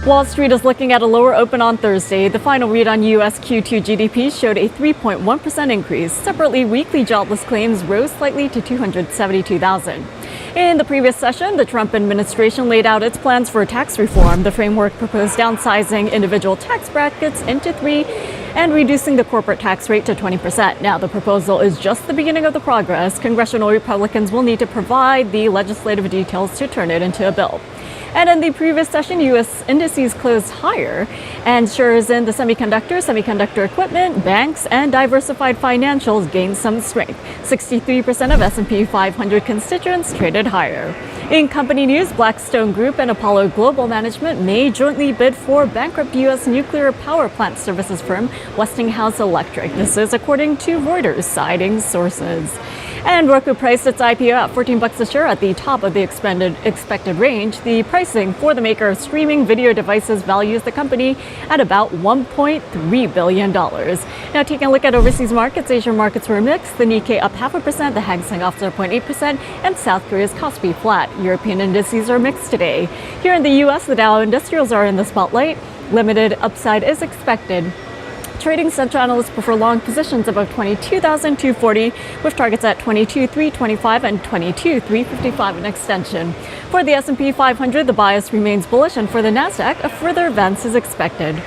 Wall Street is looking at a lower open on Thursday. The final read on U.S. Q2 GDP showed a 3.1% increase. Separately, weekly jobless claims rose slightly to 272,000. In the previous session, the Trump administration laid out its plans for tax reform. The framework proposed downsizing individual tax brackets into three and reducing the corporate tax rate to 20%. Now, the proposal is just the beginning of the progress. Congressional Republicans will need to provide the legislative details to turn it into a bill. And in the previous session, U.S. indices closed higher, and shares in the semiconductor equipment, banks, and diversified financials gained some strength. 63% of S&P 500 constituents traded higher. In company news, Blackstone Group and Apollo Global Management may jointly bid for bankrupt U.S. nuclear power plant services firm Westinghouse Electric. This is according to Reuters, citing sources. And Roku priced its IPO at $14 a share at the top of the expected range. The pricing for the maker of streaming video devices values the company at about $1.3 billion. Now, taking a look at overseas markets, Asian markets were mixed. The Nikkei up 0.5%, the Hang Seng off 0.8%, and South Korea's Kospi flat. European indices are mixed today. Here in the U.S., the Dow Industrials are in the spotlight. Limited upside is expected. Trading central analysts prefer long positions above 22,240 with targets at 22,325 and 22,355 in extension. For the S&P 500, the bias remains bullish, and for the Nasdaq, a further advance is expected.